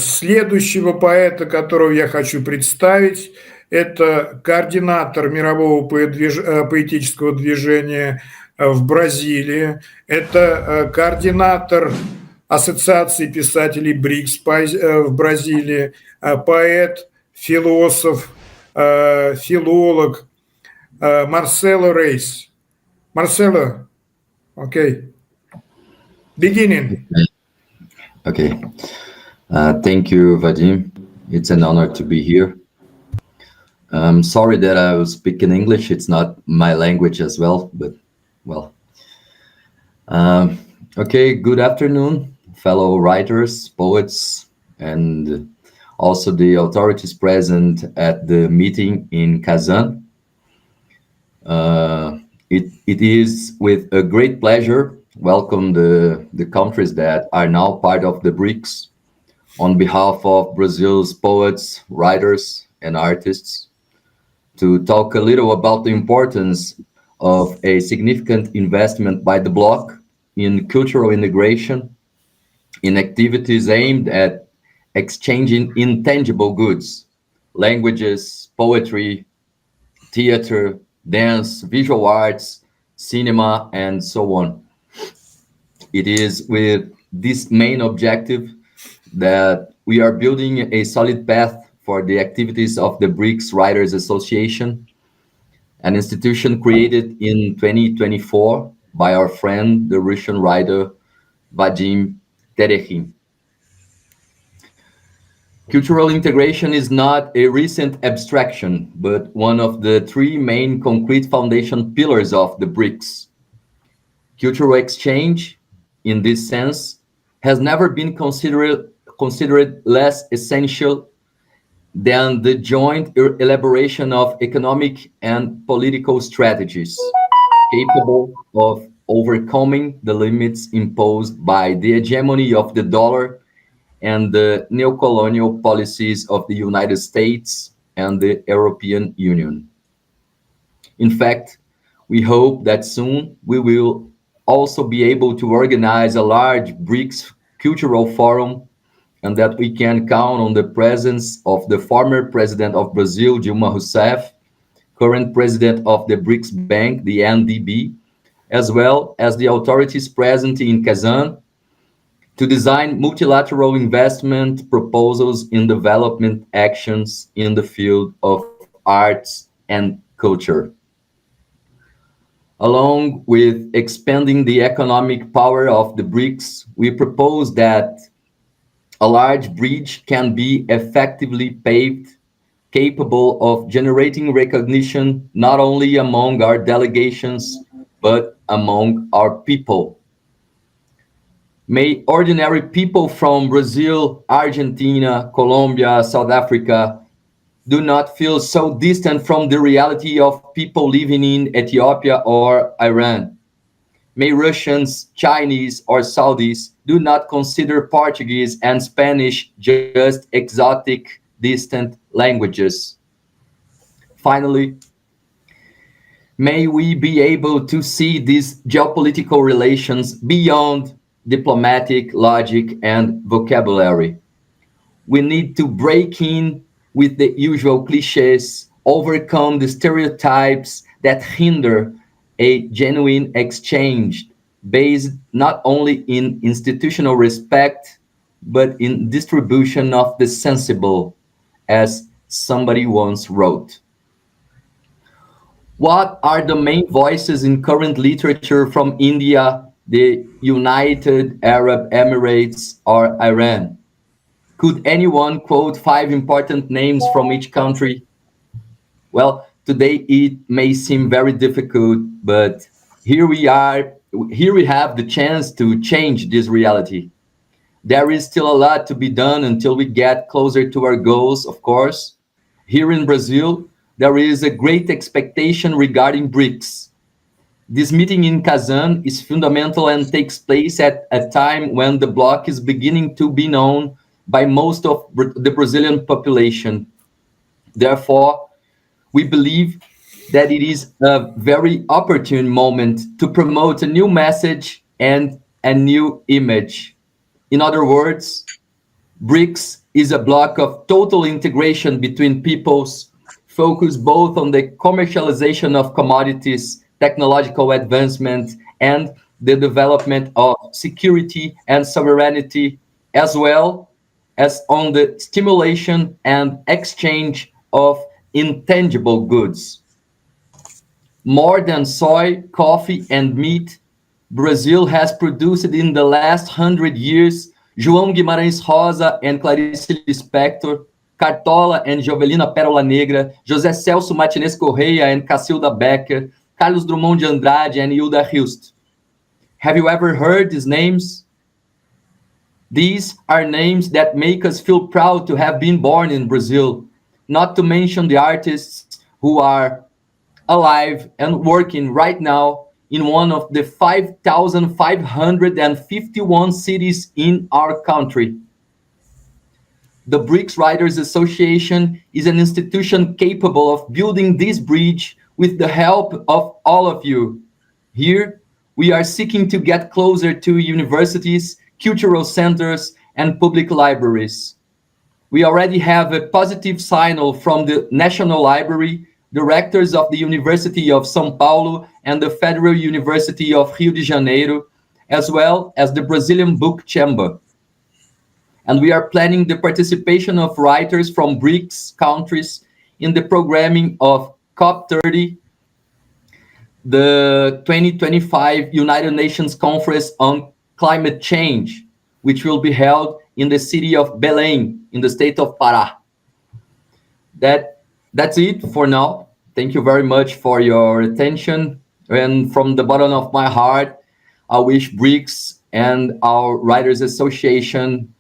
Следующего поэта, которого я хочу представить, это координатор мирового поэтического движения в Бразилии, это координатор Ассоциации писателей БРИКС в Бразилии, поэт, философ, филолог Марсело Рейс. Marcelo, okay. Beginning. Okay. Thank you, Vadim. It's an honor to be here. I'm sorry that I was speaking English. It's not my language as well, but well. Okay, good afternoon, fellow writers, poets, and also the authorities present at the meeting in Kazan. It is with a great pleasure welcome the countries that are now part of the BRICS on behalf of Brazil's poets, writers, and artists to talk a little about the importance of a significant investment by the bloc in cultural integration, in activities aimed at exchanging intangible goods, languages, poetry, theater, dance, visual arts, cinema, and so on. It is with this main objective that we are building a solid path for the activities of the BRICS Writers Association, an institution created in 2024 by our friend, the Russian writer Vadim Terekhin. Cultural integration is not a recent abstraction, but one of the three main concrete foundation pillars of the BRICS. Cultural exchange, in this sense, has never been considered less essential than the joint elaboration of economic and political strategies capable of overcoming the limits imposed by the hegemony of the dollar and the neocolonial policies of the United States and the European Union. In fact, we hope that soon we will also be able to organize a large BRICS cultural forum and that we can count on the presence of the former president of Brazil, Dilma Rousseff, current president of the BRICS Bank, the NDB, as well as the authorities present in Kazan to design multilateral investment proposals in development actions in the field of arts and culture. Along with expanding the economic power of the BRICS, we propose that a large bridge can be effectively paved, capable of generating recognition not only among our delegations, but among our people. May ordinary people from Brazil, Argentina, Colombia, South Africa do not feel so distant from the reality of people living in Ethiopia or Iran. May Russians, Chinese, or Saudis do not consider Portuguese and Spanish just exotic, distant languages. Finally, may we be able to see these geopolitical relations beyond diplomatic logic and vocabulary. We need to break in with the usual cliches, overcome the stereotypes that hinder a genuine exchange based not only in institutional respect, but in distribution of the sensible, as somebody once wrote. What are the main voices in current literature from India, the United Arab Emirates, or Iran? Could anyone quote 5 important names from each country? Well, today it may seem very difficult, but here we are. Here we have the chance to change this reality. There is still a lot to be done until we get closer to our goals, of course. Here in Brazil, there is a great expectation regarding BRICS. This meeting in Kazan is fundamental and takes place at a time when the bloc is beginning to be known by most of the Brazilian population. Therefore, we believe that it is a very opportune moment to promote a new message and a new image. In other words, BRICS is a bloc of total integration between peoples, focused both on the commercialization of commodities, technological advancement, and the development of security and sovereignty, as well as on the stimulation and exchange of intangible goods. More than soy, coffee, and meat, Brazil has produced in the last 100 years João Guimarães Rosa and Clarice Lispector, Cartola and Jovelina Pérola Negra, José Celso Martinez Correia and Cacilda Becker, Carlos Drummond de Andrade and Hilda Hilst. Have you ever heard these names? These are names that make us feel proud to have been born in Brazil, not to mention the artists who are alive and working right now in one of the 5,551 cities in our country. The BRICS Writers Association is an institution capable of building this bridge with the help of all of you. Here, we are seeking to get closer to universities, cultural centers, and public libraries. We already have a positive signal from the National Library, directors of the University of São Paulo and the Federal University of Rio de Janeiro, as well as the Brazilian Book Chamber. And we are planning the participation of writers from BRICS countries in the programming of COP30, the 2025 United Nations Conference on Climate Change, which will be held in the city of Belém, in the state of Pará. That's it for now. Thank you very much for your attention. And from the bottom of my heart, I wish BRICS and our Writers Association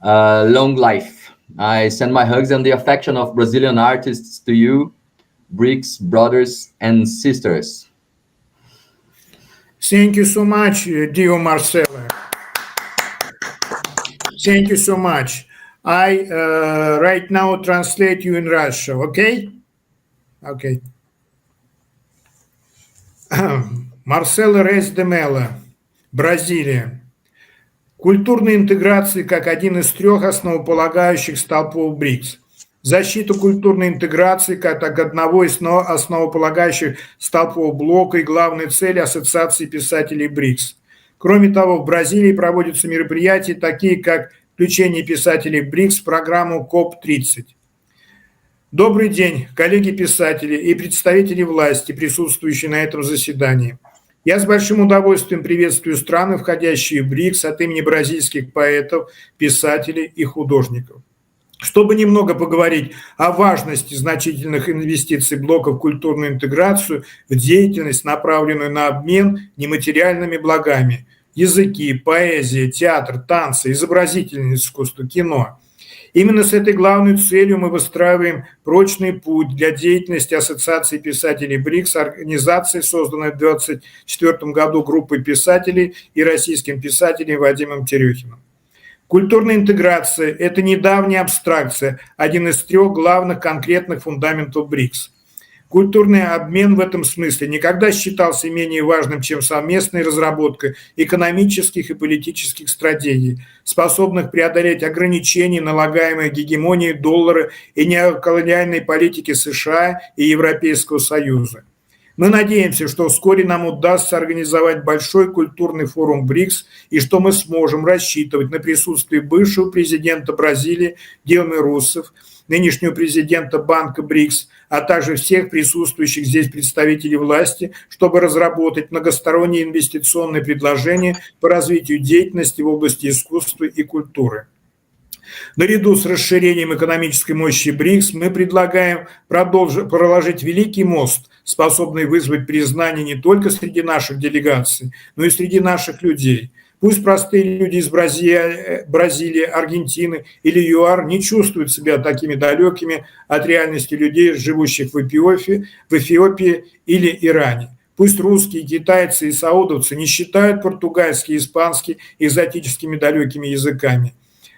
long life. I send my hugs and the affection of Brazilian artists to you, BRICS brothers and sisters. Thank you so much, dear Marcelo. Thank you so much. I right now translate you in Russian, okay? Okay. Марсело Рейс де Mello, Бразилия. Культурная интеграция как один из трех основополагающих столпов БРИКС. Защита культурной интеграции как одного из основополагающих столпов блока и главной цели Ассоциации писателей БРИКС. Кроме того, в Бразилии проводятся мероприятия, такие как включение писателей БРИКС в программу КОП-30. Добрый день, коллеги-писатели и представители власти, присутствующие на этом заседании. Я с большим удовольствием приветствую страны, входящие в БРИКС, от имени бразильских поэтов, писателей и художников. Чтобы немного поговорить о важности значительных инвестиций блока в культурную интеграцию, в деятельность, направленную на обмен нематериальными благами – языки, поэзия, театр, танцы, изобразительное искусство, кино. Именно с этой главной целью мы выстраиваем прочный путь для деятельности Ассоциации писателей БРИКС, организации, созданной в 1924 году группой писателей и российским писателем Вадимом Терехиным. Культурная интеграция – это недавняя абстракция, один из трех главных конкретных фундаментов БРИКС. Культурный обмен в этом смысле никогда считался менее важным, чем совместная разработка экономических и политических стратегий, способных преодолеть ограничения, налагаемые гегемонией доллара и неоколониальной политики США и Европейского Союза. Мы надеемся, что вскоре нам удастся организовать большой культурный форум БРИКС и что мы сможем рассчитывать на присутствие бывшего президента Бразилии Дилмы Руссефф, нынешнего президента Банка БРИКС, а также всех присутствующих здесь представителей власти, чтобы разработать многосторонние инвестиционные предложения по развитию деятельности в области искусства и культуры. Наряду с расширением экономической мощи БРИКС мы предлагаем проложить великий мост, способный вызвать признание не только среди наших делегаций, но и среди наших людей. Пусть простые люди из Бразилии, Аргентины или ЮАР не чувствуют себя такими далекими от реальности людей, живущих в Эфиопии или Иране. Пусть русские, китайцы и саудовцы не считают португальский и испанский экзотическими далекими языками.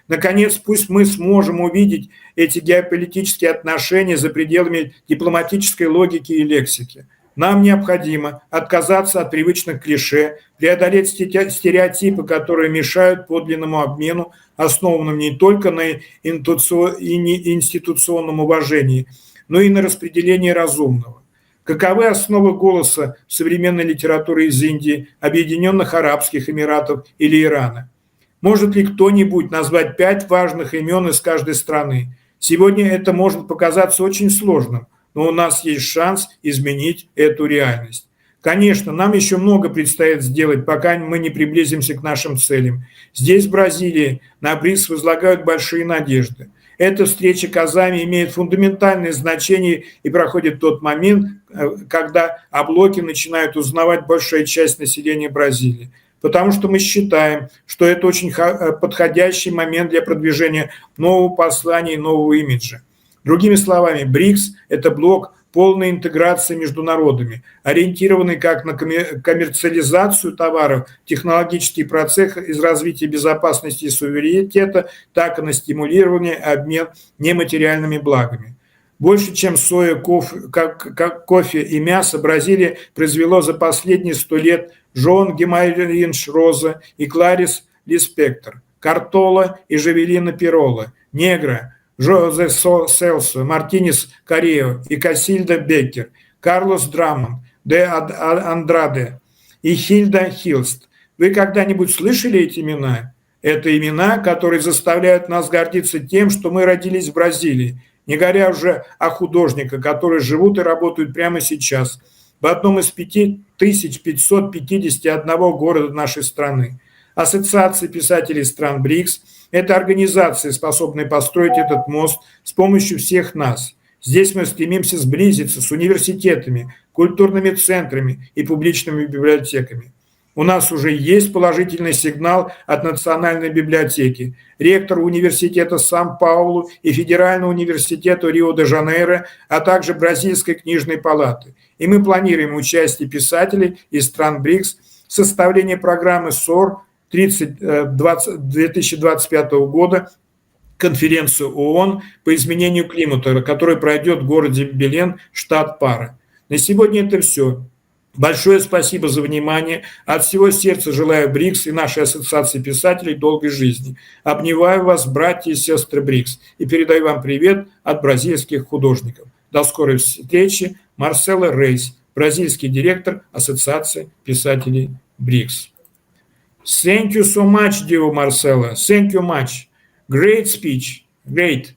Наконец, пусть мы сможем увидеть эти геополитические отношения за пределами дипломатической логики и лексики. Нам необходимо отказаться от привычных клише, преодолеть стереотипы, которые мешают подлинному обмену, основанному не только на институционном уважении, но и на распределении разумного. Каковы основы голоса в современной литературе из Индии, Объединенных Арабских Эмиратов или Ирана? Может ли кто-нибудь назвать 5 важных имен из каждой страны? Сегодня это может показаться очень сложным, но у нас есть шанс изменить эту реальность. Конечно, нам еще много предстоит сделать, пока мы не приблизимся к нашим целям. Здесь, в Бразилии, на БРИКС возлагают большие надежды. Эта встреча Казани имеет фундаментальное значение и проходит тот момент, когда о блоке начинают узнавать большая часть населения Бразилии. Потому что мы считаем, что это очень подходящий момент для продвижения нового послания и нового имиджа. Другими словами, БРИКС – это блок полной интеграции между народами, ориентированный как на коммерциализацию товаров, технологический процесс из развития безопасности и суверенитета, так и на стимулирование обмен нематериальными благами. Больше, чем соя, кофе и мясо, Бразилия произвело за последние 100 лет Жоан Гимаринш Роза и Кларис Лиспектор, Картола и Жавелина Пирола, Негра, Жозе Селсо, Мартинес Карео и Касильда Беккер, Карлос Драмон, Де Андраде и Хильда Хилст. Вы когда-нибудь слышали эти имена? Это имена, которые заставляют нас гордиться тем, что мы родились в Бразилии, не говоря уже о художниках, которые живут и работают прямо сейчас в одном из 5551 города нашей страны. Ассоциация писателей стран БРИКС – это организация, способная построить этот мост с помощью всех нас. Здесь мы стремимся сблизиться с университетами, культурными центрами и публичными библиотеками. У нас уже есть положительный сигнал от Национальной библиотеки, ректора университета Сан-Паулу и Федерального университета Рио-де-Жанейро, а также Бразильской книжной палаты. И мы планируем участие писателей из стран БРИКС в составлении программы СОР 2025 года, конференцию ООН по изменению климата, которая пройдет в городе Белен, штат Пара. На сегодня это все. Большое спасибо за внимание. От всего сердца желаю БРИКС и нашей ассоциации писателей долгой жизни. Обнимаю вас, братья и сестры БРИКС, и передаю вам привет от бразильских художников. До скорой встречи. Марцело Рейс, бразильский директор Ассоциации писателей БРИКС. Thank you so much, dear Marcelo. Thank you much. Great speech. Great.